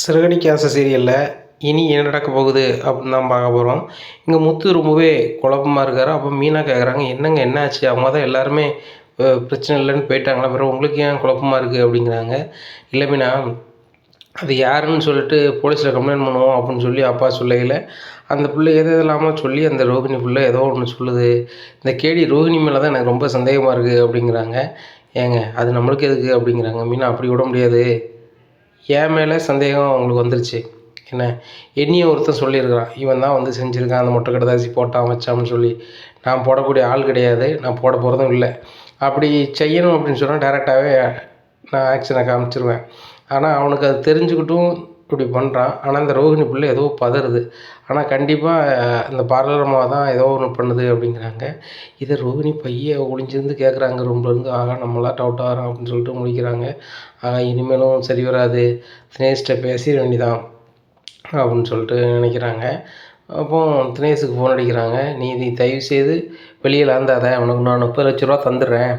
சிறகடிக்க ஆசை சீரியலில் இனி என்ன நடக்க போகுது அப்படின்னு தான் பார்க்க போகிறோம். இங்கே முத்து ரொம்பவே குழப்பமாக இருக்கார். அப்போ மீனா கேட்குறாங்க, என்னங்க என்ன ஆச்சு? அவங்க தான் எல்லாருமே பிரச்சனை இல்லைன்னு போயிட்டாங்களா, பிறகு உங்களுக்கு ஏன் குழப்பமாக இருக்குது அப்படிங்கிறாங்க. இல்லை மீனா, அது யாருன்னு சொல்லிட்டு போலீஸில் கம்ப்ளைண்ட் பண்ணுவோம் அப்படின்னு சொல்லி அப்பா சொல்லையில் அந்த பிள்ளை எது இல்லாமல் சொல்லி அந்த ரோகிணி பிள்ளை ஏதோ ஒன்று சொல்லுது. இந்த கேடி ரோகிணி மேலே தான் எனக்கு ரொம்ப சந்தேகமாக இருக்குது அப்படிங்கிறாங்க. ஏங்க அது நம்மளுக்கு எதுக்கு அப்படிங்கிறாங்க. மீனா அப்படி விட முடியாது, என் மேலே சந்தேகம் அவங்களுக்கு வந்துருச்சு. என்ன, என்னையும் ஒருத்தன் சொல்லியிருக்கிறான், இவன் தான் வந்து செஞ்சுருக்கான், அந்த மொட்டை கடைதாசி போட்டான் வச்சான்னு சொல்லி. நான் போடக்கூடிய ஆள் கிடையாது, நான் போட போகிறதும் இல்லை. அப்படி செய்யணும் அப்படின்னு சொன்னால் டேரெக்டாகவே நான் ஆக்ஷனை காமிச்சிருவேன். ஆனால் அவனுக்கு அது தெரிஞ்சுக்கிட்டும் இப்படி பண்ணுறான். ஆனால் இந்த ரோகிணி பிள்ளை ஏதோ பதறுது. ஆனால் கண்டிப்பாக இந்த பார்லரமாக தான் ஏதோ ஒன்று பண்ணுது அப்படிங்கிறாங்க. இதை ரோகிணி பைய ஒளிஞ்சிருந்து கேட்குறாங்க ரூம்லேருந்து. ஆகா நம்மளாம் டவுட்டாக வரோம் அப்படின்னு சொல்லிட்டு முடிக்கிறாங்க. ஆகா இனிமேலும் சரி வராது, தினேஷ்கிட்ட பேசிட வேண்டிதான் அப்படின்னு சொல்லிட்டு நினைக்கிறாங்க. அப்போ தினேஷுக்கு ஃபோன் அடிக்கிறாங்க. நீ தயவு செய்து வெளியே லாந்தாத, உனக்கு நான் 30 லட்ச ரூபா தந்துடுறேன்,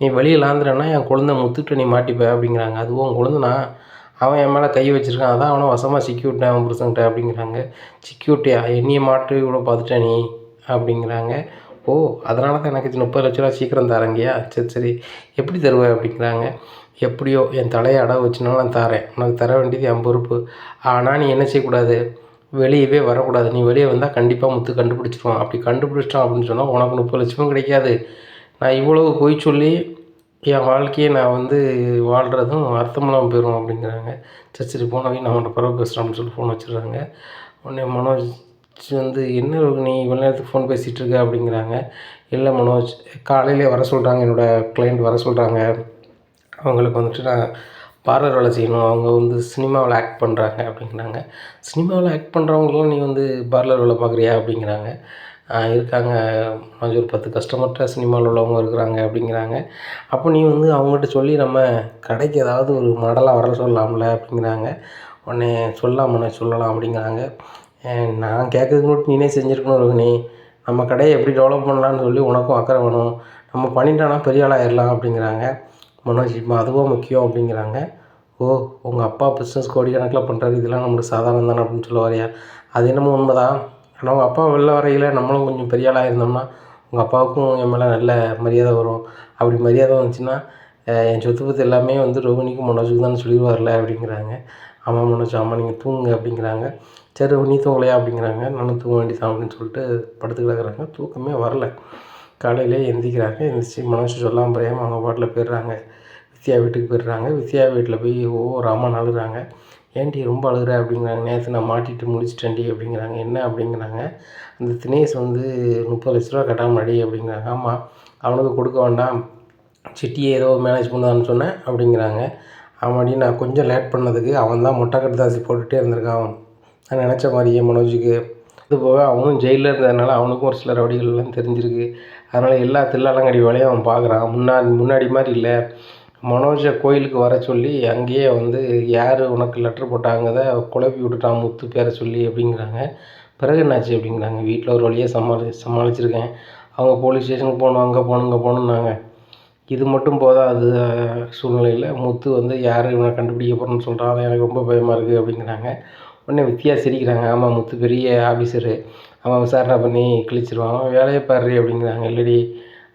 நீ வெளியே லாந்துறேன்னா என் குழந்தை முத்துக்கிட்ட நீ மாட்டிப்ப அப்படிங்கிறாங்க. அதுவும் உன் குழந்தைனா, அவன் என் மேலே கை வச்சுருக்கான், அதான் அவனை வசமாக சிக்கி விட்டேன் அவன் புருஷன்கிட்ட அப்படிங்கிறாங்க. சிக்கி விட்டியா? என்னையை மாட்டு இவ்வளோ பார்த்துட்ட நீ அப்படிங்கிறாங்க. ஓ, அதனால தான் எனக்கு 30 லட்ச ரூபா சீக்கிரம் தரேங்கய்யா, சரி சரி எப்படி தருவேன் அப்படிங்கிறாங்க. எப்படியோ என் தலையை அடகு வச்சுனாலும் நான் தரேன், உனக்கு தர வேண்டியது என் பொறுப்பு. ஆனால் நீ என்ன செய்யக்கூடாது, வெளியவே வரக்கூடாது. நீ வெளியே வந்தால் கண்டிப்பாக முத்து கண்டுபிடிச்சிருவான். அப்படி கண்டுபிடிச்சிட்டான் அப்படின்னு சொன்னால் உனக்கு 30 லட்சமும் கிடைக்காது. நான் இவ்வளவு பொய் சொல்லி என் வாழ்க்கையை நான் வந்து வாழ்கிறதும் அர்த்தமெல்லாம் போயிடும் அப்படிங்கிறாங்க. சரி சரி போனவே நான் அவன்கிட்ட பரவ பேசுகிறேன் அப்படின்னு சொல்லி ஃபோன் வச்சுடுறாங்க. உடனே மனோஜ் வந்து என்ன நீ இவ்வளோ நேரத்துக்கு ஃபோன் பேசிகிட்டு இருக்க அப்படிங்கிறாங்க. இல்லை மனோஜ், காலையிலே வர சொல்கிறாங்க, என்னோடய கிளைண்ட் வர சொல்கிறாங்க, அவங்களுக்கு வந்துட்டு நான் பார்லர் வேலை செய்யணும், அவங்க வந்து சினிமாவில் ஆக்ட் பண்ணுறாங்க அப்படிங்கிறாங்க. சினிமாவில் ஆக்ட் பண்ணுறவங்களும் நீ வந்து பார்லர் வேலை பார்க்குறியா அப்படிங்கிறாங்க. இருக்காங்க கொஞ்சம் ஒரு 10 கஸ்டமர்கிட்ட சினிமாவில் உள்ளவங்க இருக்கிறாங்க அப்படிங்கிறாங்க. அப்போ நீ வந்து அவங்ககிட்ட சொல்லி நம்ம கடைக்கு ஏதாவது ஒரு மாடலாக வர சொல்லலாம்ல அப்படிங்கிறாங்க. உடனே சொல்லலாம் அப்படிங்கிறாங்க. நான் கேட்குறதுக்கு மட்டும் நீனே செஞ்சுருக்கணும் ரோகிணி, நம்ம கடையை எப்படி டெவலப் பண்ணலான்னு சொல்லி உனக்கும் அக்கறை வேணும், நம்ம பண்ணிட்டோன்னா பெரிய ஆளாயிடலாம் அப்படிங்கிறாங்க. மனோஜ் இப்போ அதுவும் முக்கியம் அப்படிங்கிறாங்க. ஓ, உங்கள் அப்பா பிஸ்னஸ் கோடிக்கணக்கில் பண்ணுறாரு, இதெல்லாம் நம்மளுக்கு சாதாரணம் தானே அப்படின்னு சொல்ல வரையா? அது என்னமோ உண்மைதான். ஆனால் உங்கள் அப்பா வெளில வரையில் நம்மளும் கொஞ்சம் பெரிய ஆளாக இருந்தோம்னா உங்கள் அப்பாவுக்கும் என் மேலே நல்ல மரியாதை வரும். அப்படி மரியாதை வந்துச்சுன்னா என் சொத்து பத்து எல்லாமே வந்து ரோகிணிக்கும் மனோஜுக்கு தான் சொல்லிடுவார்ல அப்படிங்கிறாங்க. ஆமாம் மனோஜ், ஆமாம் நீங்கள் தூங்குங்க அப்படிங்கிறாங்க. சரி நீ தூங்கலையா அப்படிங்கிறாங்க. நானும் தூங்க வேண்டியதான் அப்படின்னு சொல்லிட்டு படுத்து கிடக்குறாங்க. தூக்கமே வரல. காலையிலே எந்திரிக்கிறாங்க. எந்திரிச்சு மனோஜ் சொல்லாமல் புரியாமல் அவங்க பாட்டில் போயிடுறாங்க. வித்யா வீட்டுக்கு போயிடுறாங்க. வித்யா வீட்டில் போய் ராமன் அழுகிறாங்க. ஏன்டி ரொம்ப அழுகிற அப்படிங்கிறாங்க. நேற்று நான் மாட்டிட்டு முடிச்சிட்டேன்டி அப்படிங்கிறாங்க. என்ன அப்படிங்கிறாங்க. அந்த தினேஷ் வந்து 30 லட்ச ரூபா கட்டாமல் அடி அப்படிங்கிறாங்க. ஆமாம், அவனுக்கு கொடுக்க வேண்டாம், சிட்டியை ஏதோ மேனேஜ் பண்ணுதான்னு சொன்னேன் அப்படிங்கிறாங்க. ஆமாடி, நான் கொஞ்சம் லேட் பண்ணதுக்கு அவன் தான் மொட்டை கட்டுதாசி போட்டுகிட்டே இருந்திருக்கான் நான் நினச்ச மாதிரியே மனோஜுக்கு. இது போக அவனும் ஜெயிலில் இருந்ததுனால அவனுக்கும் ஒரு சில ரவுடிகள்லாம் தெரிஞ்சிருக்கு. அதனால் எல்லா தில்லாலங்கடி வேலையும் அவன் பார்க்குறான். முன்னாடி மாதிரி இல்லை. மனோஜை கோயிலுக்கு வர சொல்லி அங்கேயே வந்து யார் உனக்கு லெட்ரு போட்டாங்கதை குழப்பி விட்டுட்டான் முத்து பேரை சொல்லி அப்படிங்கிறாங்க. பிறகு என்னாச்சு அப்படிங்கிறாங்க. வீட்டில் ஒரு வழியாக சமாளிச்சிருக்கேன். அவங்க போலீஸ் ஸ்டேஷனுக்கு போகணும், அங்கே போகணும் இங்கே போகணுன்னாங்க. இது மட்டும் போதாது சூழ்நிலையில் முத்து வந்து யார் இவனை கண்டுபிடிக்க போகிறேன்னு சொல்கிறான், அது எனக்கு ரொம்ப பயமாக இருக்குது அப்படிங்கிறாங்க. உடனே வித்தியா சிரிக்கிறாங்க. ஆமாம், முத்து பெரிய ஆஃபீஸரு, அவன் விசாரணை பண்ணி கிழிச்சிருவான், அவன் வேலையை பாரு அப்படிங்கிறாங்க. இல்லடி,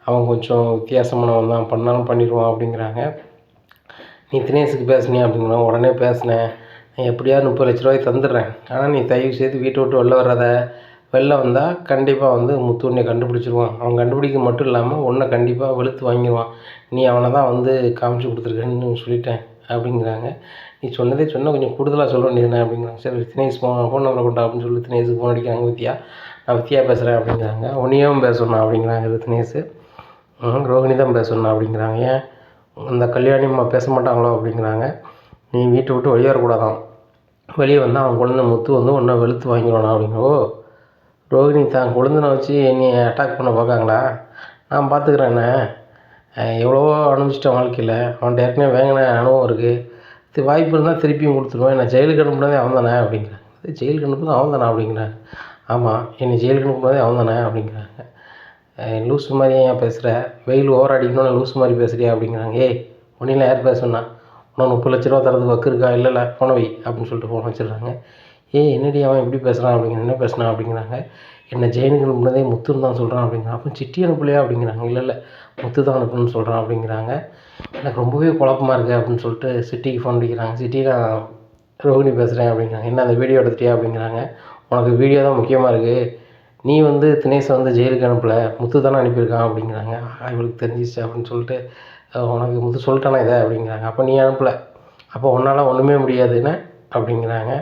அவன் கொஞ்சம் வித்தியாசமானவன் தான், பண்ணாலும் பண்ணிடுவான் அப்படிங்கிறாங்க. நீ தினேஷுக்கு பேசுனியா அப்படிங்கிறான். உடனே பேசினேன், நான் எப்படியாவது 30 லட்ச ரூபாய் தந்துடுறேன், ஆனால் நீ தயவு செய்து வீட்டை விட்டு வெளில வராத, வெளில வந்தால் கண்டிப்பாக வந்து முத்து உன்னை கண்டுபிடிச்சிருவான், அவன் கண்டுபிடிக்க மட்டும் இல்லாமல் உன்னை கண்டிப்பாக வெளுத்து வாங்கிடுவான், நீ அவனை தான் வந்து காமிச்சு கொடுத்துருக்கேன்னு சொல்லிட்டேன் அப்படிங்கிறாங்க. நீ சொன்னதே கொஞ்சம் கூடுதலாக சொல்ல வேண்டியதுனே அப்படிங்கிறாங்க. சரி தினேஷ் ஃபோன் நம்பரை கொண்டா அப்படின்னு சொல்லி தினேஷுக்கு ஃபோன் அடிக்கிறாங்க. வித்யா, நான் வித்யா பேசுகிறேன் அப்படிங்கிறாங்க. உன்னையும் பேசணும் அப்படிங்கிறாங்க தினேஷ். ரோகிணி தான் பேசணும் அப்படிங்கிறாங்க. ஏன் அந்த கல்யாணிம்மா பேச மாட்டாங்களோ அப்படிங்கிறாங்க. நீ வீட்டை விட்டு வெளியே வரக்கூடாதான், வெளியே வந்தால் அவன் குழந்தை முத்து வந்து ஒன்றை வெளுத்து வாங்கிடுவானா அப்படிங்க. ஓ, ரோகிணி தான் குழந்தைனை வச்சு என்னை அட்டாக் பண்ண பார்க்காங்களா? நான் பார்த்துக்கிறேண்ணே, எவ்வளவோ அனுபவிச்சிட்டேன் வாழ்க்கையில், அவன்கிட்ட ஏற்கனவே வேங்கின அனுபவம் இருக்குது, இது வாய்ப்பு இருந்தால் திருப்பியும் கொடுத்துருவேன், நான் ஜெயிலுக்கு அனுப்புனதே அவன் தானே அப்படிங்கிறாங்க. ஜெயிலுக்கு அனுப்புனது அவன் தானே அப்படிங்கிறாங்க. ஆமாம், என்னை ஜெயிலுக்கு அனுப்புனதே அவன் தானே அப்படிங்கிறாங்க. லூஸு மாதிரி ஏன் பேசுகிற, வெயில் ஓவர் அடிக்கணும்னு லூஸு மாதிரி பேசுகிறியா அப்படிங்கிறாங்க. ஏய், ஒன்றில் யார் பேசுனா, உனக்கு 30 லட்ச ரூபா தரதுக்கு வக்கு இருக்கா? இல்லை போன வை அப்படின்னு சொல்லிட்டு ஃபோன் வச்சிடுறாங்க. என்னடி அவன் எப்படி பேசுகிறான் அப்படிங்கிற, என்ன பேசுனான் அப்படிங்கிறாங்க. என்னை ஜெயிலுக்கு அனுப்புனதே முத்துன்னு தான் சொல்கிறான் அப்படிங்கிறான். அப்போ சிட்டி அனுப்பலையா அப்படிங்கிறாங்க. இல்லை முத்து தான் அனுப்பணும்னு சொல்கிறான் அப்படிங்கிறாங்க. எனக்கு ரொம்பவே குழப்பமாக இருக்குது அப்படின்னு சொல்லிட்டு சிட்டிக்கு ஃபோன் அடிக்கிறாங்க. சிட்டி நான் ரோகிணி பேசுகிறேன் அப்படிங்கிறாங்க. என்ன அந்த வீடியோ எடுத்துட்டியா அப்படிங்கிறாங்க. உனக்கு வீடியோ தான் முக்கியமாக இருக்குது, நீ வந்து தினேஷை வந்து ஜெயிலுக்கு அனுப்பலை, முத்து தானே அனுப்பியிருக்கான் அப்படிங்கிறாங்க. இவளுக்கு தெரிஞ்சிச்சு அப்படின்னு சொல்லிட்டு உனக்கு முத்து சொல்லிட்டானா இதை அப்படிங்கிறாங்க. அப்போ நீ அனுப்பலை, அப்போ உன்னால் ஒன்றுமே முடியாதுன்னு அப்படிங்கிறாங்க.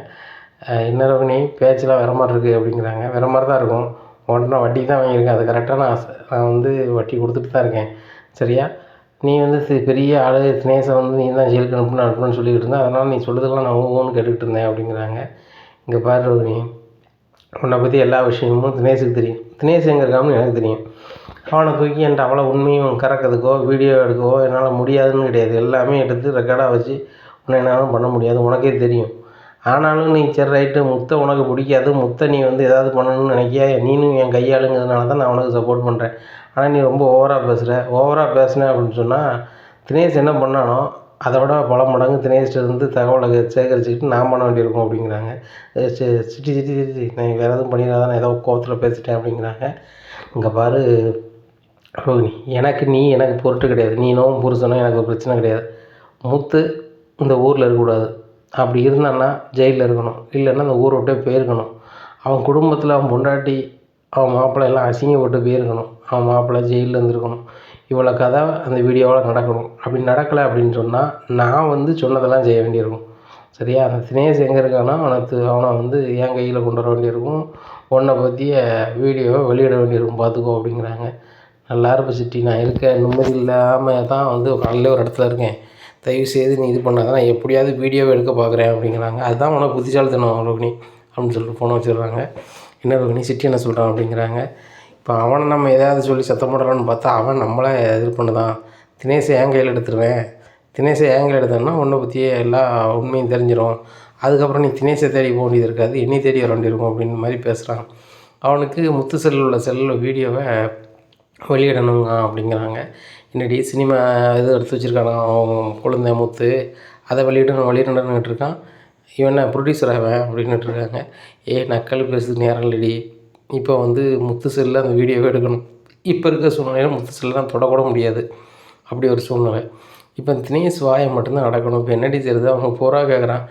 என்ன ரோகிணி பேச்செலாம் வேறு மாதிரி இருக்குது அப்படிங்கிறாங்க. வேறு மாதிரி தான் இருக்கும், உன்கிட்ட நான் வட்டி தான் வாங்கியிருக்கேன், அது கரெக்டாக நான் வந்து வட்டி கொடுத்துட்டு தான் இருக்கேன் சரியா. நீ வந்து பெரிய ஆள், தினேஷை வந்து நீ தான் ஜெயிலுக்கு அனுப்பணும்னு சொல்லிக்கிட்டு இருந்தேன், அதனால் நீ சொல்லுறதுலாம் நான் ஒவ்வொன்று கேட்டுக்கிட்டு இருந்தேன் அப்படிங்கிறாங்க. இங்கே பாரு ரோகிணி, உன்னை பற்றி எல்லா விஷயமும் தினேஷுக்கு தெரியும், தினேஷ் எங்கே இருக்கான்னு எனக்கு தெரியும். அவனை தூக்கி என்கிட்ட அவ்வளோ உண்மையும் கறக்கிறதுக்கோ வீடியோ எடுக்கவோ என்னால் முடியாதுன்னு கிடையாது. எல்லாமே எடுத்து ரெக்கார்டாக வச்சு உன்னை என்னாலும் பண்ண முடியாது, உனக்கே தெரியும். ஆனாலும் நீ சரி ரைட்டு, முத்தை உனக்கு பிடிக்காது, முத்தை நீ வந்து ஏதாவது பண்ணணும்னு நினைக்கியா, நீனும் என் கையாளுங்கிறதுனால தான் நான் உனக்கு சப்போர்ட் பண்ணுறேன். ஆனால் நீ ரொம்ப ஓவராக பேசுன அப்படின்னு சொன்னால் தினேஷ் என்ன பண்ணானோ அதை விட பல மடங்கு தினேஷ்கிட்டேருந்து தகவலை சேகரிச்சுக்கிட்டு நான் பண்ண வேண்டியிருக்கும் அப்படிங்கிறாங்க. சிட்டி நான் வேறு எதுவும் பண்ணிடாதான், நான் ஏதோ கோவத்தில் பேசிட்டேன் அப்படிங்கிறாங்க. இங்கே பாரு ரோகிணி, எனக்கு பொருட்டு கிடையாது, நீனும் புருஷனும் எனக்கு ஒரு பிரச்சனை கிடையாது. முத்து இந்த ஊரில் இருக்கக்கூடாது, அப்படி இருந்தான்னா ஜெயிலில் இருக்கணும், இல்லைன்னா அந்த ஊரை விட்டே போயிருக்கணும். அவன் குடும்பத்தில் அவன் பொண்டாட்டி அவன் மாப்பிள்ளை எல்லாம் அசிங்கப்பட்டு போயிருக்கணும், அவன் மாப்பிள்ளை ஜெயிலில் இருந்திருக்கணும். இவ்வளோ கதை அந்த வீடியோவில் நடக்கணும். அப்படி நடக்கலை அப்படின்னு சொன்னால் நான் வந்து சொன்னதெல்லாம் செய்ய வேண்டியிருக்கும் சரியா. அந்த தினேஷ் எங்கே இருக்கானோ அவனை வந்து என் கையில் கொண்டு வர வேண்டியிருக்கும், உன்னை பற்றிய வீடியோவை வெளியிட வேண்டியிருக்கும், பார்த்துக்கோ அப்படிங்கிறாங்க. நல்லா இருப்ப சிட்டி, நான் இருக்கேன் நிம்மதி இல்லாமல் தான் வந்து காலையில் ஒரு இடத்துல இருக்கேன், தயவுசெய்து நீ இது பண்ணாத, நான் எப்படியாவது வீடியோவை எடுக்க பார்க்குறேன் அப்படிங்கிறாங்க. அதுதான் உனக்கு புத்திசாலித்தனம் ரோகிணி அப்படின்னு சொல்லிட்டு ஃபோனை வச்சிடுறாங்க. என்ன ரோகிணி சிட்டி என்ன சொல்கிறான் அப்படிங்கிறாங்க. இப்போ அவனை நம்ம எதாவது சொல்லி சத்தம் போடலான்னு பார்த்தா அவன் நம்மளை இது பண்ணுதான். தினேஷை என் கையில் எடுத்துருவேன், தினேஷை என் கையில் எடுத்தோன்னா உன்னை பற்றியே எல்லா உண்மையும் தெரிஞ்சிடும், அதுக்கப்புறம் நீ தினேஷை தேடி போக வேண்டியது இருக்காது, என்னை தேடி வர வேண்டியிருக்கும் அப்படின்னு மாதிரி பேசுகிறான். அவனுக்கு முத்து செல்லில் வீடியோவை வெளியிடணுங்க அப்படிங்கிறாங்க. என்னடி சினிமா இது எடுத்து வச்சுருக்கானா அவன் குழந்தை முத்து, அதை வெளியிடணுன்னுட்டு இருக்கான், இவன் ப்ரொடியூசர் அவன் அப்படின்னுட்டு இருக்காங்க. நக்கல் பேசுறது நேரம் இல்லடி, இப்போ வந்து முத்து செல்லில் அந்த வீடியோவை எடுக்கணும், இப்போ இருக்க சூழ்நிலையில் முத்து செல்லாம் தொடக்கூட முடியாது, அப்படி ஒரு சூழ்நிலை. இப்போ தினேஷ் வாயை மட்டும்தான் நடக்கணும். இப்போ என்னடி செய்யுது, அவங்க ரூபா கேட்குறான்,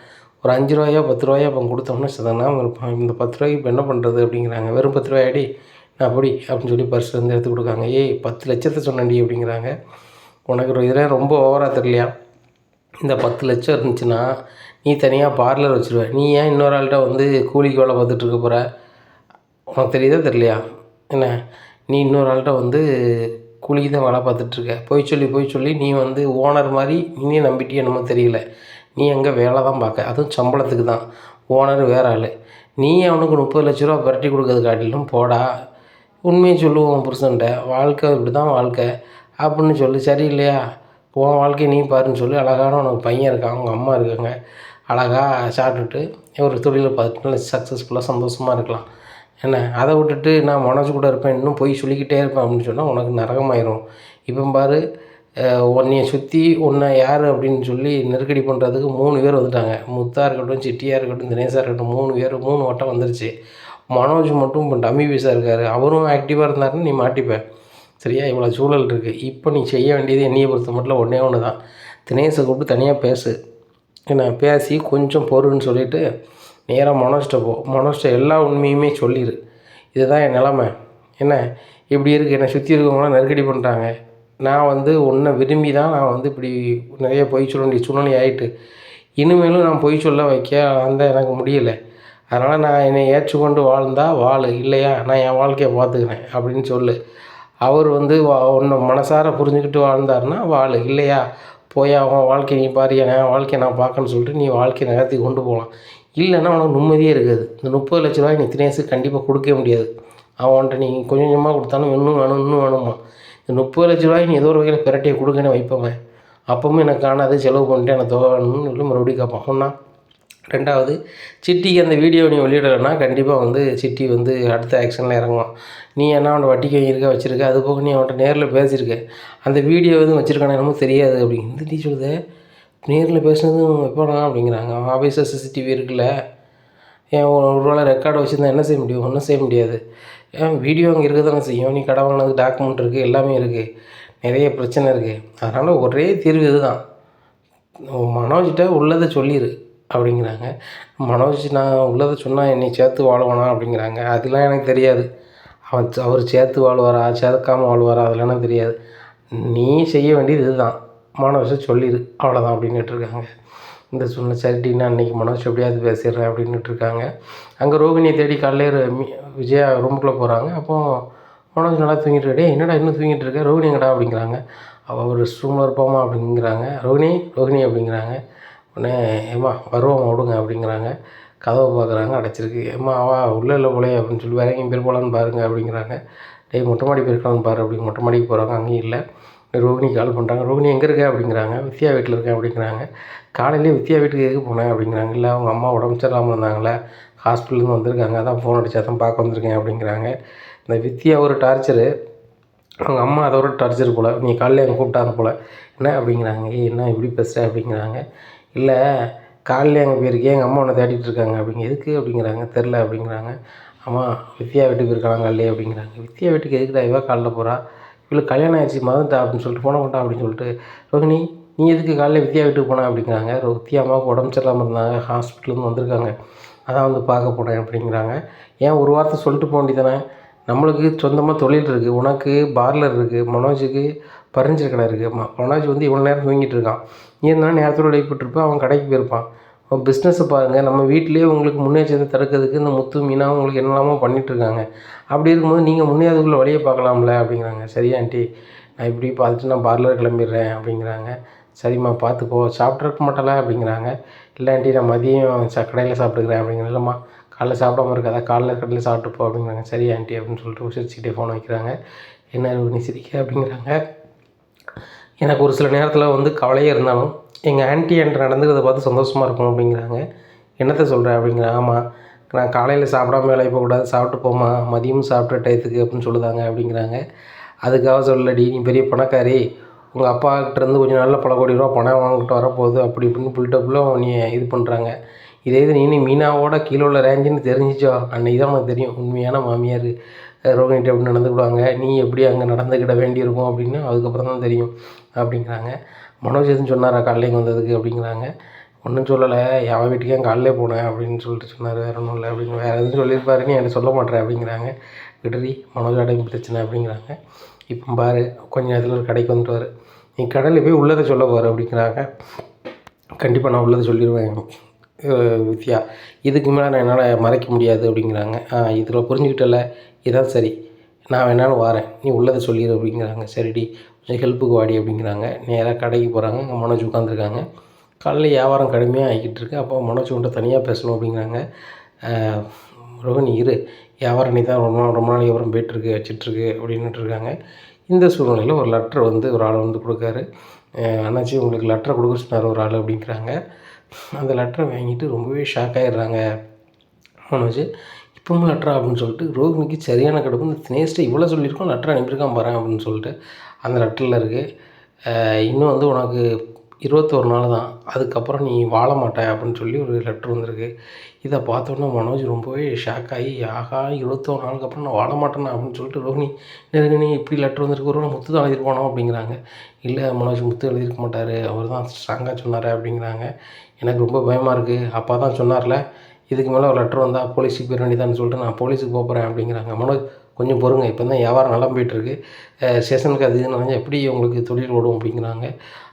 ஒரு 5 ரூபாயோ 10 ரூபாயோ அப்போ கொடுத்தோம்னா சதனாக இருப்பான். இந்த 10 ரூபாய்க்கு இப்போ என்ன பண்ணுறது அப்படிங்கிறாங்க. வெறும் 10 ரூபாயாடி நான் அப்படி அப்படின்னு சொல்லி பர்ஸ்லேருந்து எடுத்து கொடுக்காங்க. 10 லட்சத்தை சொன்னேன்டி அப்படிங்கிறாங்க. உனக்கு இதெல்லாம் ரொம்ப ஓவராக தெரியலையா, இந்த 10 லட்சம் இருந்துச்சுன்னா நீ தனியாக பார்லர் வச்சுருவேன், நீ ஏன் இன்னொரு ஆள்கிட்ட வந்து கூலிக்கு வேலை பார்த்துட்டு இருக்க போகிற, உனக்கு தெரியுதா தெரியலையா என்ன, நீ இன்னொரு ஆள்கிட்ட வந்து கூலிக்கு தான் வேலை பார்த்துட்ருக்க, போய் சொல்லி நீ வந்து ஓனர் மாதிரி நீயே நம்பிட்டியே என்னமோ தெரியல, நீ அங்கே வேலை தான் பார்க்க, அதுவும் சம்பளத்துக்கு தான், ஓனர் வேறு ஆள், நீ அவனுக்கு 30 லட்ச ரூபா புரட்டி கொடுக்கறது காட்டிலும் போடா, உண்மையை சொல்லுவோம் புருஷன்ட்ட, வாழ்க்கை இப்படி தான் வாழ்க்கை அப்படின்னு சொல்லி, சரியில்லையா உன் வாழ்க்கையை நீ பாருன்னு சொல்லி அழகான உனக்கு பையன் இருக்கான், அவங்க அம்மா இருக்காங்க, அழகாக சாப்பிட்டுட்டு ஒரு தொழிலை பார்த்துட்டு நல்லா சக்ஸஸ்ஃபுல்லாக சந்தோஷமாக இருக்கலாம் என்ன. அதை விட்டுட்டு நான் மனசு கூட இருப்பேன், இன்னும் போய் சொல்லிக்கிட்டே இருப்பேன் அப்படின்னு சொன்னால் உனக்கு நரகமாயிரும். இப்போ பாரு, உன்னையை சுற்றி உன்னை யார் அப்படின்னு சொல்லி நெருக்கடி பண்ணுறதுக்கு 3 பேர் வந்துட்டாங்க. முத்தாக இருக்கட்டும், சிட்டியாக இருக்கட்டும், தினேஷாக இருக்கட்டும், 3 பேர் 3 வட்டம் வந்துருச்சு. மனோஜ் மட்டும் இப்போ டம்மி பீஸாக இருக்கார், அவரும் ஆக்டிவாக இருந்தாருன்னு நீ மாட்டிப்பேன் சரியா. இவ்வளோ சூழல் இருக்குது. இப்போ நீ செய்ய வேண்டியது என்னையை பொறுத்த மட்டும் ஒன்று தான், தினேஷை கூப்பிட்டு தனியாக பேசு என்ன, பேசி கொஞ்சம் பொறுன்னு சொல்லிவிட்டு நேராக மனோஜ்கிட்ட போ, மனோஜ்கிட்ட எல்லா உண்மையுமே சொல்லிடு, இதுதான் என் நிலமை என்ன, இப்படி இருக்குது, என்னை சுற்றி இருக்கவங்களாம் நெருக்கடி பண்ணுறாங்க, நான் வந்து உன்னை விரும்பி தான் நான் வந்து இப்படி நிறைய பொய் சொல்ல வேண்டிய சூழ்நிலை ஆகிட்டு, இனிமேலும் நான் பொய் சொல்ல வைக்க எனக்கு முடியலை, அதனால் நான் என்னை ஏற்றுக்கொண்டு வாழ்ந்தால் இல்லையா நான் என் வாழ்க்கையை பார்த்துக்கிறேன் அப்படின்னு சொல்லு. அவர் வந்து உன்னை மனசார புரிஞ்சுக்கிட்டு வாழ்ந்தாருன்னா இல்லையா போய் அவன் வாழ்க்கையை நீ பாரு, என் வாழ்க்கையை நான் பார்க்கணுன்னு சொல்லிட்டு நீ வாழ்க்கையை நகர்த்தி கொண்டு போகலாம். இல்லைன்னா அவனுக்கு நிம்மதியே இருக்காது. இந்த 30 லட்ச ரூபாய் நீ தினேஷுக்கு கண்டிப்பாக கொடுக்க முடியாது. அவன்கிட்ட நீ கொஞ்சம் கொஞ்சமாக கொடுத்தாலும் இன்னும் வேணுமா, இந்த 30 லட்ச ரூபாய் நீ ஏதோ ஒரு வகையில் பிரட்டியை கொடுக்கன்னு வைப்பவன், அப்பவும் எனக்கு காணாது, செலவு பண்ணிட்டு எனக்கு தொகை வேணும்னு சொல்லி மறுபடியும் கேட்பான். ஒன்றா. ரெண்டாவது, சிட்டிக்கு அந்த வீடியோ நீ வெளியிடலைன்னா கண்டிப்பாக வந்து சிட்டி வந்து அடுத்த ஆக்ஷனில் இறங்குவான். நீ என்ன அவனை வட்டிக்கு வச்சுருக்க, அது போக நீ அவன்கிட்ட நேரில் பேசியிருக்க, அந்த வீடியோ எதுவும் வச்சுருக்கானே என்னமோ தெரியாது அப்படின்னு நீ சொல்லுத. நேரில் பேசுனதும் எப்போண்ணா அப்படிங்கிறாங்க. அவன் ஆஃபீஸில் சிசிடிவி இருக்குல்ல, ஏன் ஒரு வேளை ரெக்கார்டு வச்சுருந்தா என்ன செய்ய முடியும்? ஒன்றும் செய்ய முடியாது. ஏன் வீடியோ அங்கே இருக்க தானே செய்யும். நீ கடை வாங்கினதுக்கு டாக்குமெண்ட் இருக்குது, எல்லாமே இருக்குது. நிறைய பிரச்சனை இருக்குது. அதனால் ஒரே தீர்வு இதுதான். மனோஜ்கிட்ட உள்ளதை சொல்லிடு அப்படிங்கிறாங்க. மனோஜ் நான் உள்ளதை சொன்னால் என்னை சேர்த்து வாழ்வானா அப்படிங்கிறாங்க. அதெல்லாம் எனக்கு தெரியாது. அவர் சேர்த்து வாழ்வாரா சேர்க்காமல் வாழ்வாரா அதெல்லாம் எனக்கு தெரியாது. நீ செய்ய வேண்டியது இதுதான், மனோஜை சொல்லிடு அவ்வளோதான் அப்படின்னுட்டுருக்காங்க. இந்த சூழ்நிலை சரிட்டின்னா அன்றைக்கி மனோஜ் எப்படியாவது பேசிடுறேன் அப்படின்னுட்டுருக்காங்க. அங்கே ரோகிணியை தேடி காலையில் விஜயா ரூமுக்குள்ளே போகிறாங்க. அப்போது மனோஜ் நல்லா தூங்கிட்டு இருக்கே, என்னடா இன்னும் தூங்கிட்டு இருக்க, ரோகிணி எங்கடா அப்படிங்கிறாங்க. அவள் ஒரு ரெஸ்ட் ரூமில் இருப்பாமா அப்படிங்கிறாங்க. ரோகிணி அப்படிங்கிறாங்க. உடனே ஏம்மா வருவோம் விடுங்க அப்படிங்கிறாங்க. கதவை பார்க்குறாங்க, அடைச்சிருக்கு. ஏம்மா உள்ளே இல்லை போலே அப்படின்னு சொல்லி வேற எங்கேயும் பேர் போகலான்னு பாருங்க அப்படிங்கிறாங்க. டேய் மொட்டை மாடி போயிருக்கலான்னு பாரு அப்படின்னு மொட்டை மாடிக்கு போகிறாங்க. அங்கேயும் இல்லை. ரோகிணி கால் பண்ணுறாங்க. ரோகிணி எங்கே இருக்க அப்படிங்கிறாங்க. வித்யா வீட்டில் இருக்கேன் அப்படிங்கிறாங்க. காலையிலேயே வித்யா வீட்டுக்கு எதுக்கு போனேன் அப்படிங்கிறாங்க. இல்லை அவங்க அம்மா உடம்பு சரியில்லாமல் இருந்தாங்களே, ஹாஸ்பிட்டலேருந்து வந்திருக்காங்க, அதான் ஃபோன் அடித்தா தான் பார்க்க வந்திருக்கேன் அப்படிங்கிறாங்க. இந்த வித்யா ஒரு டார்ச்சரு, அவங்க அம்மா அதோட டார்ச்சர் போல். நீ காலையில் எங்கே கூப்பிட்டாங்க போல். என்ன அப்படிங்கிறாங்க. என்ன இப்படி பேசுகிற அப்படிங்கிறாங்க. இல்லை காலையில் எங்கே போயிருக்கேன், எங்கள் அம்மா உன்னை தேடிட்டு இருக்காங்க அப்படிங்க. எதுக்கு அப்படிங்கிறாங்க. தெரில அப்படிங்கிறாங்க. ஆமாம் வித்யா வீட்டுக்கு போயிருக்காங்க காலையிலே அப்படிங்கிறாங்க. வித்யா வீட்டுக்கு எதுக்குடா இவ காலைல போகிறா, இவளுக்கு கல்யாணம் ஆயிடுச்சு மதன்ட்டா அப்படின்னு சொல்லிட்டு போன கொண்டா அப்படின்னு சொல்லிட்டு, ரோகிணி நீ எதுக்கு காலையில் வித்யா வீட்டுக்கு போனேன் அப்படிங்கிறாங்க. வித்யா அம்மாவுக்கு உடம்பு சரியில்லாமல் இருந்தாங்க, ஹாஸ்பிட்டலேருந்து வந்திருக்காங்க, அதான் வந்து பார்க்க போனேன் அப்படிங்கிறாங்க. ஏன் ஒரு வார்த்தை சொல்லிட்டு போக வேண்டியதானே, நம்மளுக்கு சொந்தமாக தொழில் இருக்குது, உனக்கு பார்லர் இருக்குது, மனோஜுக்கு பர்னிச்சர் கடை இருக்குது. மனோஜ் வந்து இவ்வளோ நேரம் தூங்கிட்டு இருக்கான், நீ இருந்தாலும் நேரத்தோடு எழுப்பிட்டுருப்பேன், அவன் கடைக்கு போயிருப்பான். அவன் பிஸ்னஸை பாருங்கள், நம்ம வீட்டிலேயே உங்களுக்கு முன்னேற்றத்தை தடுக்கிறதுக்கு இந்த முத்து மீனா உங்களுக்கு என்னெல்லாமோ பண்ணிகிட்ருக்காங்க. அப்படி இருக்கும்போது நீங்கள் முன்னேறதுக்குள்ளே வழியை பார்க்கலாம்ல அப்படிங்கிறாங்க. சரி ஆண்டி, நான் இப்படி பார்த்துட்டு நான் பார்லர் கிளம்பிடுறேன் அப்படிங்கிறாங்க. சரிம்மா பார்த்துக்கோ, சாப்பிட்ருக்க மாட்டல அப்படிங்கிறாங்க. இல்லை ஆண்டி நான் மதியம் கடையில் சாப்பிட்டுக்கிறேன் அப்படிங்கிறேன். இல்லைம்மா காலைல சாப்பிடாம இருக்காதா, காலைல கடையில் சாப்பிட்டுப்போ அப்படிங்கிறாங்க. சரி ஆண்டி அப்படின்னு சொல்லிட்டு சிரிச்சுக்கிட்டே ஃபோன் வைக்கிறாங்க. என்ன நீ சிரிக்க அப்படிங்கிறாங்க. எனக்கு ஒரு சில நேரத்தில் வந்து கவலையே இருந்தாலும் எங்கள் ஆன்ட்டி என்கிட்ட நடந்துக்கிறத பார்த்து சந்தோஷமாக இருக்கும் அப்படிங்கிறாங்க. என்னத்தை சொல்கிறேன் அப்படிங்கிறேன். ஆமாம் நான் காலையில் சாப்பிடாம வேலைக்கு போகக்கூடாது, சாப்பிட்டு போமா, மதியமும் சாப்பிட்ட டயத்துக்கு அப்படின்னு சொல்லுதாங்க அப்படிங்கிறாங்க. அதுக்காக சொல்லடி, நீ பெரிய பணக்காரி, உங்கள் அப்பாக்கிட்டேருந்து கொஞ்சம் நல்ல பல கோடி ரூபா பணம் வாங்கிட்டு வரப்போகுது அப்படி இப்படின்னு பில்டப்பில் நீ இது பண்ணுறாங்க. இதே இது நீ மீனாவோட கீழே உள்ள ரேஞ்சுன்னு தெரிஞ்சிச்சோ அன்றைக்கி தான் உனக்கு தெரியும் உண்மையான மாமியார் ரோகிணிகிட்ட எப்படி நடந்துக்கிடுவாங்க, நீ எப்படி அங்கே நடந்துக்கிட வேண்டியிருக்கும் அப்படின்னு அதுக்கப்புறம் தான் தெரியும் அப்படிங்கிறாங்க. மனோஜ் எதுவும் சொன்னாரா காலையில் வந்ததுக்கு அப்படிங்கிறாங்க. ஒன்றும் சொல்லலை, என் வீட்டுக்கே காலையிலே போனேன் அப்படின்னு சொல்லிட்டு சொன்னார், வேறு ஒன்றும் இல்லை அப்படின்னு. வேறு எதுவும் சொல்லியிருப்பாருன்னு எனக்கு சொல்ல மாட்டேன் அப்படிங்கிறாங்க. விடுறி மனோஜ் அடையும் பிரச்சனை அப்படிங்கிறாங்க. இப்போ பாரு கொஞ்சம் நேரத்தில் ஒரு கடைக்கு வந்துட்டு நீ கடையில் போய் உள்ளதை சொல்ல போகிற அப்படிங்கிறாங்க. கண்டிப்பாக நான் உள்ளதை சொல்லிடுவேன் வித்யா, இதுக்கு மேலே நான் என்னால் மறைக்க முடியாது அப்படிங்கிறாங்க. இதில் புரிஞ்சுக்கிட்டல, இதான் சரி, நான் வேணாலும் வரேன், நீ உள்ளதை சொல்லிடு அப்படிங்கிறாங்க. சரிடி கொஞ்சம் ஹெல்ப்புக்கு வாடி அப்படிங்கிறாங்க. நேராக கடைக்கு போகிறாங்க. அங்கே மனோஜ் உட்காந்துருக்காங்க. காலையில் வியாபாரம் கடுமையாக ஆகிக்கிட்டு இருக்கு. அப்போ மனோஜ் கொண்டு தனியாக பேசணும் அப்படிங்கிறாங்க. ரோஹிணி இரு, வியாபாரம் நீ தான் ரொம்ப நாள் வியாபாரம் போயிட்டுருக்கு வச்சிட்ருக்கு அப்படின்னுட்டுருக்காங்க. இந்த சூழ்நிலையில் ஒரு லெட்ரு வந்து ஒரு ஆள் வந்து கொடுக்காரு. அண்ணாச்சி உங்களுக்கு லெட்டரை கொடுக்க சொன்னார் ஒரு ஆள் அப்படிங்கிறாங்க. அந்த லெட்டரை வாங்கிட்டு ரொம்பவே ஷாக் ஆகிடுறாங்க மனோஜ். இப்போவும் லெட்டரா அப்படின்னு சொல்லிட்டு ரோஹிணிக்கு சரியான கடுப்பு. இந்த தினேஷ்ட இவ்வளோ சொல்லியிருக்கோம், லெட்டரை அனுப்பியிருக்கான் பாறேன் அப்படின்னு சொல்லிட்டு அந்த லெட்டரில் இருக்குது, இன்னும் வந்து உனக்கு 21 நாள் தான், அதுக்கப்புறம் நீ வாழ மாட்டேன் அப்படின்னு சொல்லி ஒரு லெட்ரு வந்திருக்கு. இதை பார்த்தோன்னா மனோஜ் ரொம்பவே ஷாக் ஆகி, ஆகா 21 நாளுக்கு அப்புறம் நான் வாழ மாட்டேன்னா அப்படின்னு சொல்லிட்டு ரோஹிணி நெருங்கி இப்படி லெட்ரு வந்திருக்கு, ஒரு முத்து தான் எழுதிருப்பானோ அப்படிங்கிறாங்க. இல்லை மனோஜ் முத்து எழுதியிருக்க மாட்டார், அவர் தான் ஸ்ட்ராங்காக சொன்னார் அப்படிங்கிறாங்க. எனக்கு ரொம்ப பயமாக இருக்குது, அப்பா தான் சொன்னார்ல இதுக்கு மேலே ஒரு லெட்ரு வந்தால் போலீஸுக்கு போயிட வேண்டியதான்னு சொல்லிட்டு நான் போலீஸுக்கு போகிறேன் அப்படிங்கிறாங்க. மனோஜ் கொஞ்சம் பொறுங்க, இப்போ தான் வியாபாரம் நல்லா போயிட்டுருக்கு, ஸ்டேஷனுக்கு அது இதுன்னு எப்படி உங்களுக்கு தொழில் ஓடும் அப்படிங்கிறாங்க.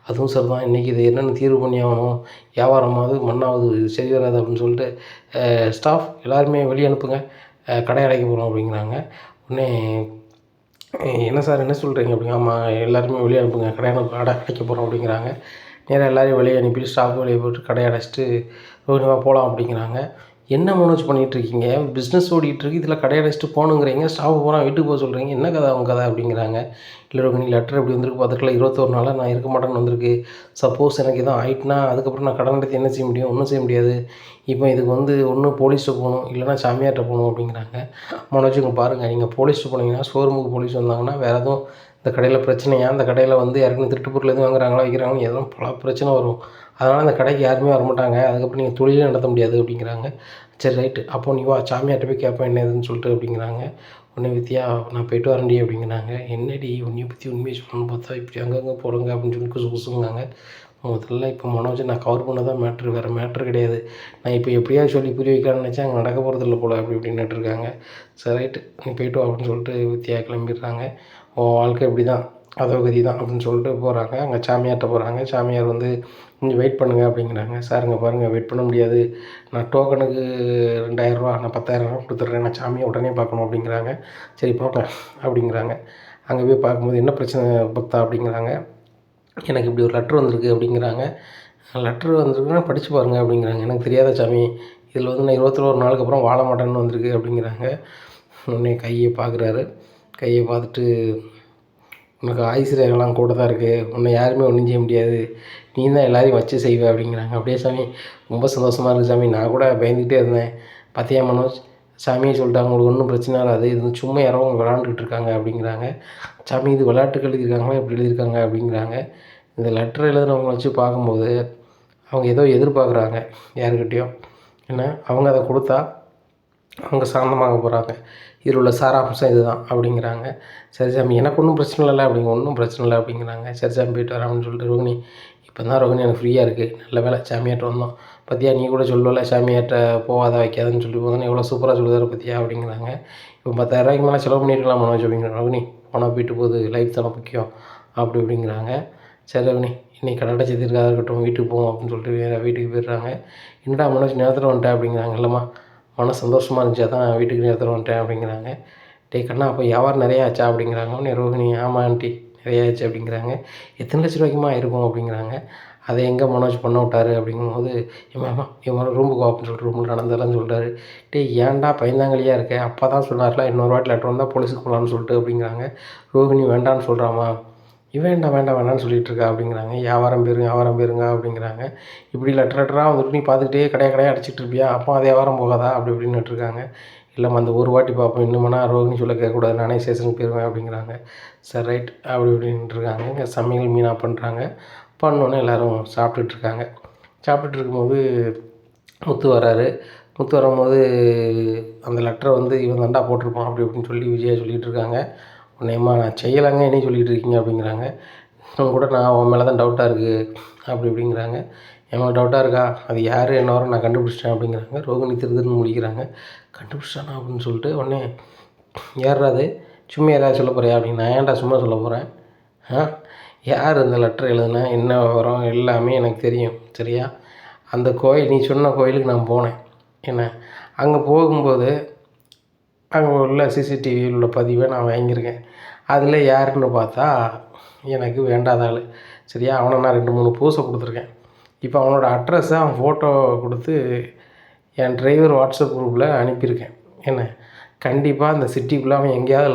அதுவும் சரி தான், இன்றைக்கி இதை என்னென்னு தீர்வு பண்ணி ஆகணும், வியாபாரமாவது மண்ணாவது சரி வராது அப்படின்னு சொல்லிட்டு ஸ்டாஃப் எல்லாருமே வெளியே அனுப்புங்க, கடை அடைக்க போகிறோம் அப்படிங்கிறாங்க. உடனே என்ன சார் என்ன சொல்கிறீங்க அப்படிங்க. ஆமாம் எல்லாருமே வெளியே அனுப்புங்க, கடை அடைக்க போகிறோம் அப்படிங்கிறாங்க. நேராக எல்லோரையும் வெளியே அனுப்பிட்டு ஸ்டாஃப் வெளியே போட்டு கடையை அடைச்சிட்டு ரோஹிணிவா போகலாம் அப்படிங்கிறாங்க. என்ன மனோஜ் பண்ணிகிட்ருக்கீங்க, பிஸ்னஸ் ஓடிட்டுருக்கு, இதில் கடை அடைச்சிட்டு போகணுங்கிறீங்க, ஸ்டாஃப் போனால் வீட்டுக்கு போக சொல்கிறீங்க, என்ன கதை அவங்க கதை அப்படிங்கிறாங்க. இல்லை ரோஹிணி லெட்டர் எப்படி வந்திருக்கு பார்த்துக்கலாம், 21 நாளாக நான் இருக்க மாட்டேன்னு வந்திருக்கு, சப்போஸ் எனக்கு எதுவும் ஆகிட்டுனா அதுக்கப்புறம் நான் கடன் நடத்தி என்ன செய்ய முடியும், ஒன்றும் செய்ய முடியாது, இப்போ இதுக்கு வந்து ஒன்று போலீஸ்ட்டு போகணும் இல்லைனா சாமியார்கிட்ட போகணும் அப்படிங்கிறாங்க. மனோஜ் இங்கே பாருங்கள், நீங்கள் போலீஸ்ட்டு போனீங்கன்னா ஷோரூமுக்கு போலீஸ் வந்தாங்கன்னா வேறு எதுவும் இந்த கடையில் பிரச்சனையா, அந்த கடையில் வந்து யாருக்குன்னு திருட்டு பொருள் எதுவும் வாங்குறாங்களா வைக்கிறாங்களோ எதுவும் பல பிரச்சனை வரும், அதனால் அந்த கடைக்கு யாருமே வரமாட்டாங்க. அதுக்கப்புறம் நீங்கள் தொழிலே நடத்த முடியாது அப்படிங்கிறாங்க. சரி ரைட்டு, அப்போ நீ வா சாமியார்ட்ட போய் கேட்பேன் என்ன ஏதுன்னு சொல்லிட்டு அப்படிங்கிறாங்க. உடனே வித்யா நான் போயிட்டு வரேன்டி அப்படிங்கிறாங்க. என்னடி உன்னைய பற்றி உண்மையை சொல்லணும்னு பார்த்தா இப்படி அங்கங்கே போகிறங்க அப்படின்னு சொல்லி குசு குசுங்கிறாங்க. முதல்ல இப்போ மனோஜை நான் கவர் பண்ண தான் மேட்ரு, வேறு மேட்ரு கிடையாது. நான் இப்போ எப்படியாவது சொல்லி புரிய வைக்கலாம்னு நினச்சேன், அங்கே நடக்க போகிறதில்ல போல் அப்படி இப்படின்னுட்டு இருக்காங்க. சரி ரைட்டு நீ போய்ட்டு வா அப்படின்னு சொல்லிட்டு வித்யா கிளம்பிடுறாங்க. உன் வாழ்க்கை இப்படி தான் அதோகதி தான் அப்படின்னு சொல்லிட்டு போகிறாங்க. அங்கே சாமியார்கிட்ட போகிறாங்க. சாமியார் வந்து கொஞ்சம் வெயிட் பண்ணுங்கள் அப்படிங்கிறாங்க. சாருங்க பாருங்கள் வெயிட் பண்ண முடியாது, நான் டோக்கனுக்கு 2000 நான் 10,000 கொடுத்துட்றேன், நான் சாமியை உடனே பார்க்கணும் அப்படிங்கிறாங்க. சரி போங்க அப்படிங்கிறாங்க. அங்கே போய் பார்க்கும்போது என்ன பிரச்சனை பக்தா அப்படிங்கிறாங்க. எனக்கு இப்படி ஒரு லெட்ரு வந்திருக்கு அப்படிங்கிறாங்க. லெட்ரு வந்திருக்குன்னா படித்து பாருங்கள் அப்படிங்கிறாங்க. எனக்கு தெரியாத சாமி, இதில் வந்து நான் 21 நாளுக்கு அப்புறம் வாழ மாட்டேன்னு வந்திருக்கு அப்படிங்கிறாங்க. உடனே கையை பார்க்குறாரு. கையை பார்த்துட்டு உனக்கு ஆயுசு ரேகைலாம் கூட தான் இருக்குது, உன்னை யாருமே ஒன்றும் செய்ய முடியாது, நீ தான் எல்லாரையும் வச்சு செய்வ அப்படிங்கிறாங்க. அப்படியே சாமி ரொம்ப சந்தோஷமாக இருக்குது சாமி, நான் கூட பயந்துக்கிட்டே இருந்தேன், பார்த்தியா மனோஜ் சாமியை சொல்லிட்டாங்க உங்களுக்கு ஒன்றும் பிரச்சனை இல்லாது, இது சும்மா யாரோ விளாண்டுக்கிட்டு இருக்காங்க அப்படிங்கிறாங்க. சாமி இது விளையாட்டுக்கு எழுதியிருக்காங்களா எப்படி எழுதியிருக்காங்க அப்படிங்கிறாங்க. இந்த லெட்டர் எழுதுனவங்களை வச்சு பார்க்கும்போது அவங்க ஏதோ எதிர்பார்க்குறாங்க யாருக்கிட்டேயும், ஏன்னா அவங்க அதை கொடுத்தா அவங்க சாந்தமாக போகிறாங்க, இதில் உள்ள சாராம்சம் இதுதான் அப்படிங்கிறாங்க. சரி சாமி எனக்கு ஒன்றும் பிரச்சனை இல்லை அப்படிங்க, ஒன்றும் பிரச்சனை இல்லை அப்படிங்கிறாங்க. சரி சாமி போய்ட்டு வரேன் அப்படின்னு சொல்லிட்டு ரோகிணி இப்போ தான் ரோகிணி எனக்கு ஃப்ரீயாக இருக்குது, நல்ல வேலை சாமியார்ட்ட வந்தோம், பற்றியா நீ கூட சொல்லலை சாமியார்ட்ட போகாத வைக்காதுன்னு சொல்லி போதானே எவ்வளோ சூப்பராக சொல்லுதாரு பற்றியா அப்படிங்கிறாங்க. இப்போ 10,000 மேலே செலவு பண்ணியிருக்கலாம் மனோஜ் அப்படிங்கிற. ரோகிணி போனால் போயிட்டு போகுது, லைஃப் தானே முக்கியம் அப்படி இப்படிங்கிறாங்க. சரி ரோகிணி இன்றைக்கி கடை சேர்த்துருக்காக இருக்கட்டும், வீட்டுக்கு போவோம் அப்படின்னு சொல்லிட்டு வேறு வீட்டுக்கு போயிடுறாங்க. என்னடா மனோஜ் நேரத்தில் வந்துட்டேன் அப்படிங்கிறாங்க. இல்லைம்மா மனசு சந்தோஷமாக இருந்துச்சு அதான் வீட்டுக்கு நேரத்தில் வந்துட்டேன் அப்படிங்கிறாங்க. டே கண்ணா அப்போ வியாபாரம் நிறையா ஆச்சா அப்படிங்கிறாங்க. உடனே ரோகிணி ஆமாம் ஆண்டி நிறையா ஆச்சு அப்படிங்கிறாங்க. எத்தனை லட்ச ரூபாய்க்குமா இருக்கும் அப்படிங்கிறாங்க. அதை எங்கே மனோஜ் பண்ண விட்டாரு அப்படிங்கும்போது ஏமாம்மா இவன் ரூமுக்கு அப்படின்னு சொல்லிட்டு ரூமில் நடந்தெல்லாம் சொல்கிறாரு. டே ஏன்டா பயந்தாங்கலியாக இருக்க, அப்பா தான் சொன்னார்ல இன்னொரு வாட்டி லெட்டர் வந்தால் போலீஸுக்கு போகலான்னு சொல்லிட்டு அப்படிங்கிறாங்க. ரோகிணி வேண்டான்னு சொல்கிறாமா, வேண்டாம் வேண்டாம் வேண்டாம்னு சொல்லிகிட்டு இருக்கா அப்படிங்கிறாங்க. வியாபாரம் போயிருங்க அப்படிங்கிறாங்க. இப்படி லெட்டராக வந்துட்டு நீ பார்த்துக்கிட்டே கடையாக அடிச்சிட்டு இருப்பியா, அப்போ அது வியாபாரம் போகாதா அப்படி இப்படின்னுட்டு இருக்காங்க. இல்லைம்மா அந்த ஒரு வாட்டி பார்ப்போம், இன்னும்னா ரோகிணி சொல்ல கேட்கக்கூடாது, நானே ஸ்டேஷனுக்கு போயிடுவேன் அப்படிங்கிறாங்க. சரி ரைட் அப்படி இப்படின்ட்டு இருக்காங்க. இங்கே சமையல் மீனாக பண்ணுறாங்க. பண்ணோன்னே எல்லோரும் சாப்பிட்டுட்ருக்காங்க. சாப்பிட்டுட்டு இருக்கும்போது முத்து வராரு. முத்து வரும்போது அந்த லெட்டரை வந்து இவன் தாண்டா போட்டிருப்பான் அப்படி இப்படின்னு சொல்லி விஜயா சொல்லிகிட்டு இருக்காங்க. உன்னையம்மா நான் செய்யலைங்க என்ன சொல்லிகிட்டு இருக்கீங்க அப்படிங்கிறாங்க. இன்னும் கூட நான் உன் மேலே தான் டவுட்டாக இருக்குது அப்படி இப்படிங்கிறாங்க. என் மேலே டவுட்டாக இருக்கா, அது யார் என்ன வரும் நான் கண்டுபிடிச்சிட்டேன் அப்படிங்கிறாங்க. ரோகிணி திருதுன்னு முடிக்கிறாங்க. கண்டுபிடிச்சிட்டானா அப்படின்னு சொல்லிட்டு உடனே யாராது சும்மா யாராவது சொல்ல போறியா அப்படின்னு. நான் ஏன்டா சும்மா சொல்ல போகிறேன், யார் இந்த லெட்டர் எழுதுனா என்ன விவரம் எல்லாமே எனக்கு தெரியும் சரியா. அந்த கோயில் நீ சொன்ன கோயிலுக்கு நான் போனேன் என்ன, அங்கே போகும்போது அங்கே உள்ள சிசிடிவியில் உள்ள பதிவை நான் வாங்கியிருக்கேன். அதில் யாருன்னு பார்த்தா எனக்கு வேண்டாத ஆள் சரியா. அவனை நான் 2-3 பூசை கொடுத்துருக்கேன். இப்போ அவனோட அட்ரஸை அவன் ஃபோட்டோ கொடுத்து என் டிரைவர் வாட்ஸ்அப் குரூப்பில் அனுப்பியிருக்கேன் என்ன. கண்டிப்பாக அந்த சிட்டிக்குள்ளே அவன் எங்கேயாவது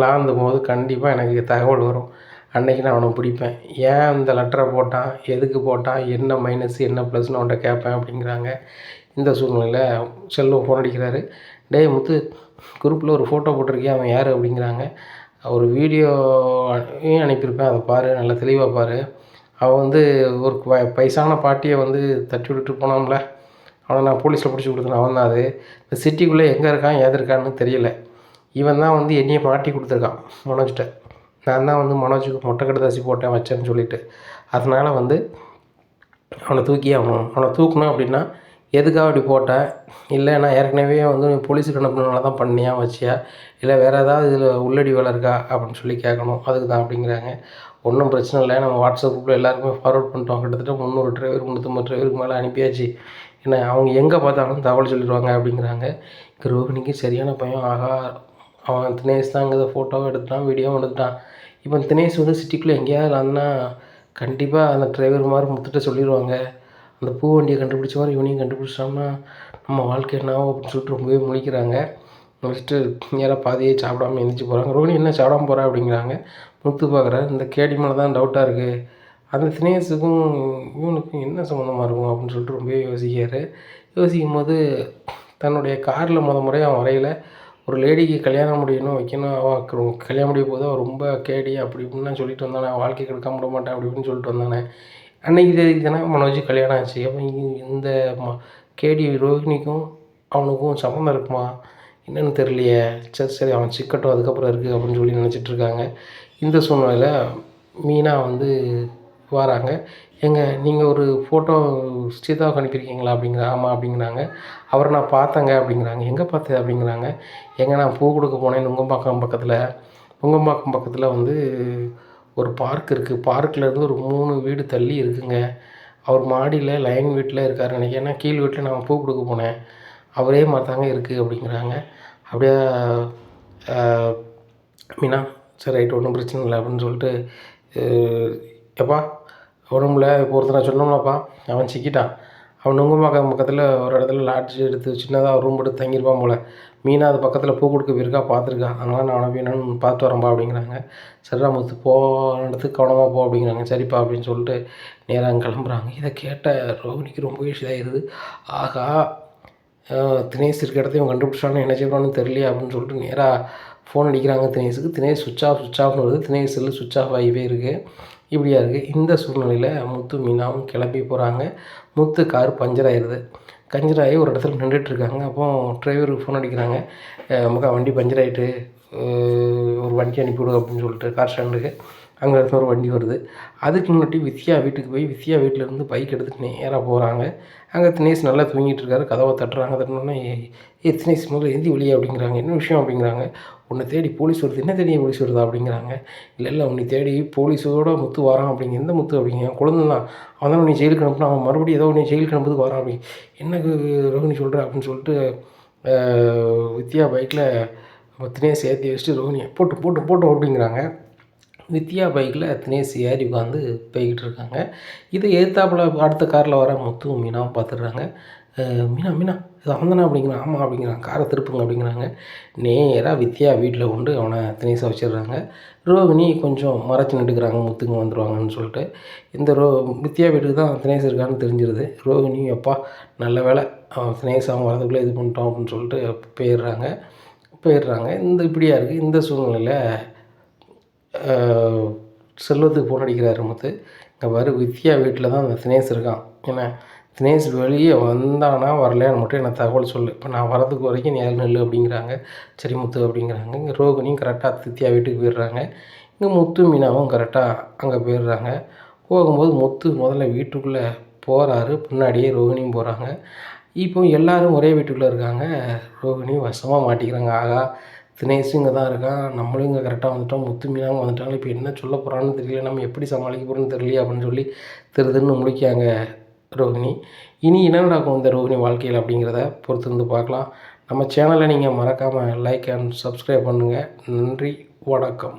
லாந்தும் போது கண்டிப்பாக எனக்கு தகவல் வரும். அன்றைக்கி நான் அவனை பிடிப்பேன். ஏன் இந்த லெட்டரை போட்டான், எதுக்கு போட்டான், என்ன மைனஸ் என்ன ப்ளஸ்ன்னு அவன்கிட்ட கேட்பேன் அப்படிங்கிறாங்க. இந்த சூழ்நிலையில் செல்வம் ஃபோன் அடிக்கிறாரு. டேய் முத்து குரூப்பில் ஒரு ஃபோட்டோ போட்டிருக்கேன், அவன் யார் அப்படிங்கிறாங்க. ஒரு வீடியோவையும் அனுப்பியிருப்பேன், அதை பாரு நல்லா தெளிவாக பாரு. அவன் வந்து ஒரு வயசான பாட்டியை வந்து தட்டி விட்டுட்டு போனான்ல, அவனை நான் போலீஸில் பிடிச்சி கொடுத்தேன். அவன் தான் அது. இந்த சிட்டிக்குள்ளே எங்கே இருக்கான் ஏது இருக்கான்னு தெரியல. இவன் தான் வந்து என்னையை மாட்டி கொடுத்துருக்கான் மனோஜ்கிட்ட. நான் தான் வந்து மனோஜுக்கு மொட்டை கடுதாசி போட்டேன் வச்சேன்னு சொல்லிவிட்டு. அதனால் வந்து அவனை தூக்கி அவனை தூக்கணும் அப்படின்னா எதுக்காக அப்படி போட்டேன், இல்லை நான் ஏற்கனவே வந்து நீ போலீஸுக்கு அனுப்புனதுனால தான் பண்ணியா வச்சியா, இல்லை வேறு ஏதாவது இதில் உள்ளடி வேலை இருக்கா அப்படின்னு சொல்லி கேட்கணும், அதுக்கு தான் அப்படிங்கிறாங்க. ஒன்றும் பிரச்சனை இல்லை, நம்ம வாட்ஸ்அப் குரூப்பில் எல்லாருக்குமே ஃபார்வர்ட் பண்ணிட்டோம். கிட்டத்தட்ட 300 டிரைவர் 350 டிரைவருக்கு மேலே அனுப்பியாச்சு. ஏன்னா அவங்க எங்கே பார்த்தாலும் தகவல் சொல்லிடுவாங்க அப்படிங்கிறாங்க. ரோகிணிக்கு சரியான பயம். ஆகா அவன் தினேஷ் தான் இங்கே ஃபோட்டோவும் எடுத்துட்டான் வீடியோவும் எடுத்துட்டான். இப்போ தினேஷ் வந்து சிட்டிக்குள்ளே எங்கேயாவது இல்லைன்னா கண்டிப்பாக அந்த டிரைவர் மாதிரி முத்துட்ட சொல்லிடுவாங்க. அந்த பூ வண்டியை கண்டுபிடிச்ச மாதிரி இவனையும் கண்டுபிடிச்சிட்டோம்னா நம்ம வாழ்க்கை என்னாகும் அப்படின்னு சொல்லிட்டு ரொம்பவே முழிக்கிறாங்க. முடிச்சுட்டு நேராக பாதியே சாப்பிடாமல் எழுந்திரிச்சு போகிறாங்க. ரோகிணி என்ன சாப்பிடாம போகிறா அப்படிங்கிறாங்க. முத்து பார்க்குறாரு. இந்த கேடி மேலே தான் டவுட்டாக இருக்குது, அந்த தினேஷுக்கும் இவனுக்கும் என்ன சம்மந்தமாக இருக்கும் அப்படின்னு சொல்லிட்டு ரொம்பவே யோசிக்கிறாரு. யோசிக்கும் போது தன்னுடைய காரில் முறையாக அவன் வரையில் ஒரு லேடிக்கு கல்யாணம் முடியணும் வைக்கணும், அவள் கல்யாணம் முடிய போது அவள் ரொம்ப கேடி அப்படி இப்படின்னு சொல்லிட்டு வந்தானே, வாழ்க்கை கெடுக்காம விட மாட்டேன் அப்படி இப்படின்னு சொல்லிட்டு வந்தானே. அன்னைக்கு தேதிக்கு தானே மனோஜ் கல்யாணம் ஆச்சு. அப்போ இந்த கேடி ரோஹிணிக்கும் அவனுக்கும் சம்மந்தம் இருக்குமா என்னன்னு தெரியலையே. சரி சரி அவன் சிக்கட்டும் அதுக்கப்புறம் இருக்குது அப்படின்னு சொல்லி நினச்சிட்ருக்காங்க. இந்த சூழ்நிலையில் மீனா வந்து வராங்க. ஏங்க நீங்கள் ஒரு ஃபோட்டோ சீதாவுக்கு அனுப்பியிருக்கீங்களா அப்படிங்கிற. ஆமாம் அப்படிங்கிறாங்க. அவரை நான் பார்த்தேங்க அப்படிங்கிறாங்க. எங்கே பார்த்தேன் அப்படிங்கிறாங்க. ஏங்க நான் பூ கொடுக்க போனேன் நுங்கம்பாக்கம் பக்கத்தில். நுங்கம்பாக்கம் பக்கத்தில் வந்து ஒரு பார்க் இருக்குது. பார்க்லேருந்து ஒரு 3 வீடு தள்ளி இருக்குங்க. அவர் மாடியில் லைன் வீட்டில் இருக்கார் நினைக்கிறேன். ஏன்னா கீழ் வீட்டில் நான் பூ கொடுக்க போனேன். அவரே மாதிரி தாங்க இருக்குது அப்படிங்கிறாங்க. அப்படியே மீனா சரி ரைட் ஒன்றும் பிரச்சனை இல்லை அப்படின்னு சொல்லிட்டு எப்பா உடம்புல இப்போ ஒருத்தர் நான் சொன்னோம்லப்பா அவன் சிக்கிட்டான். அவன் நுங்கம்பாக்கம் பக்கத்தில் ஒரு இடத்துல லாட்ஜ் எடுத்து சின்னதாக ரூம் எடுத்து தங்கியிருப்பான் போல். மீனா அது பக்கத்தில் பூ கொடுக்க போயிருக்கா பார்த்துருக்கா. அதனால் நான் அவனை என்னன்னு பார்த்து வரேன்ப்பா அப்படிங்கிறாங்க. சரிடா முத்து போன இடத்துக்கு கவனமாக போ அப்படிங்கிறாங்க. சரிப்பா அப்படின்னு சொல்லிட்டு நேராக அங்கே கிளம்புறாங்க. இதை கேட்ட ரோஹிணிக்கு ரொம்ப இதாகிடுது. ஆகா தினேஷ் இருக்க இடத்த இவன் கண்டுபிடிச்சான்னு என்ன செய்வான்னு தெரியலையே அப்படின்னு சொல்லிட்டு நேராக ஃபோன் அடிக்கிறாங்க தினேஷுக்கு. தினேஷ் சுவிட்ச் ஆஃப்னு வருது. தினேஷ் செல்லு சுவிட்ச் ஆஃப் ஆகிவே இருக்குது. இப்படியா இருக்குது. இந்த சூழ்நிலையில் முத்து மீனாவும் கிளம்பி போகிறாங்க. முத்து கார் பஞ்சர் ஆகிடுது. பஞ்சர் ஆகி ஒரு இடத்துல நின்றுட்டுருக்காங்க. அப்போ டிரைவருக்கு ஃபோன் அடிக்கிறாங்க. நமக்கு வண்டி பஞ்சர் ஆகிட்டு ஒரு வண்டி அனுப்பிவிடு அப்படின்னு சொல்லிட்டு கார் ஸ்டாண்டுக்கு. அங்கே இருந்து ஒரு வண்டி வருது. அதுக்கு முன்னாடி வித்யா வீட்டுக்கு போய் வித்யா வீட்டிலேருந்து பைக் எடுத்துகிட்டு நேராக போகிறாங்க. அங்கே தினேஷ் நல்லா தூங்கிட்டு இருக்காரு. கதவை தட்டுறாங்க. தட்டினோடனே தினேஷ் முதல்ல எந்தி வெளியே அப்படிங்கிறாங்க. என்ன விஷயம் அப்படிங்கிறாங்க. உன்னை தேடி போலீஸ் வருது. என்ன தேடி போலீஸ் வருதா அப்படிங்கிறாங்க. இல்லை உன்னை தேடி போலீஸோட முத்து வரான் அப்படிங்க. எந்த முத்து அப்படிங்க குழந்தை தான். அவன் தான் உன்னை ஜெயிலுக்கு அனுப்புனா. அவன் மறுபடியும் ஏதோ உன்னை ஜெயிலுக்கு அனுப்புறதுக்கு வரான் அப்படி. என்ன ரோஹிணி சொல்கிற அப்படின்னு சொல்லிட்டு வித்யா பைக்கில் தினேஷ் ஏற்றி வச்சுட்டு ரோஹிணியை போட்டு அப்படிங்கிறாங்க. வித்யா பைக்கில் தினேஷ் ஏறி உட்காந்து போய்கிட்டு இருக்காங்க. இதை எதிர்த்தாப்புல அடுத்த காரில் வர முத்துவும் மீனாவும் பார்த்துடுறாங்க. மீனா இது அவன் தானே அப்படிங்கிறான். ஆமாம் அப்படிங்கிறான். காரை திருப்புங்க அப்படிங்கிறாங்க. நேராக வித்யா வீட்டில் கொண்டு அவனை தினேஷை வச்சிடுறாங்க. ரோஹிணி கொஞ்சம் மறைச்சி நின்றுக்கிறாங்க முத்துங்க வந்துடுவாங்கன்னு சொல்லிட்டு. இந்த வித்யா வீட்டுக்கு தான் தினேஷ் இருக்கான்னு தெரிஞ்சிருது. ரோஹிணி அப்பா நல்ல வேலை அவன் தினேஷ் அவன் வரதுக்குள்ளே இது பண்ணிட்டோம் அப்படின்னு சொல்லிட்டு போயிடுறாங்க. இந்த இப்படியா இருக்குது. இந்த சூழ்நிலையில் செல்வத்துக்கு ஃபோன் அடிக்கிறாரு முத்து. இங்கே பாரு வித்யா வீட்டில் தான் அந்த தினேஷ் இருக்கான். ஏன்னா தினேஷ் வெளியே வந்தானா வரலையான்னு மட்டும் எனக்கு தகவல் சொல்லு. இப்போ நான் வரதுக்கு வரைக்கும் நீ யாரும் நெல் அப்படிங்கிறாங்க. சரி முத்து அப்படிங்கிறாங்க. இங்கே ரோகிணியும் கரெக்டாக வித்யா வீட்டுக்கு போயிடுறாங்க. இங்கே முத்து மீனாவும் கரெக்டாக அங்கே போயிடுறாங்க. போகும்போது முத்து முதல்ல வீட்டுக்குள்ளே போகிறாரு. பின்னாடியே ரோகிணியும் போகிறாங்க. இப்போ எல்லோரும் ஒரே வீட்டுக்குள்ளே இருக்காங்க. ரோகிணியும் வசமாக மாட்டிக்கிறாங்க. ஆகா தினேஷும் இங்கே தான் இருக்கான். நம்மளும் இங்கே கரெக்டாக வந்துட்டோம். முத்து மீனாவும் வந்துட்டாங்க. இப்போ என்ன சொல்ல போகிறான்னு தெரியல. நம்ம எப்படி சமாளிக்க போகிறோன்னு தெரியலையே அப்படின்னு சொல்லி திருதுன்னு முழிக்காங்க ரோஹிணி. இனி என்ன நடக்கும் இந்த ரோஹிணி வாழ்க்கையில் அப்படிங்கிறத பொறுத்திருந்து பார்க்கலாம். நம்ம சேனலை நீங்கள் மறக்காமல் லைக் அண்ட் சப்ஸ்கிரைப் பண்ணுங்கள். நன்றி, வணக்கம்.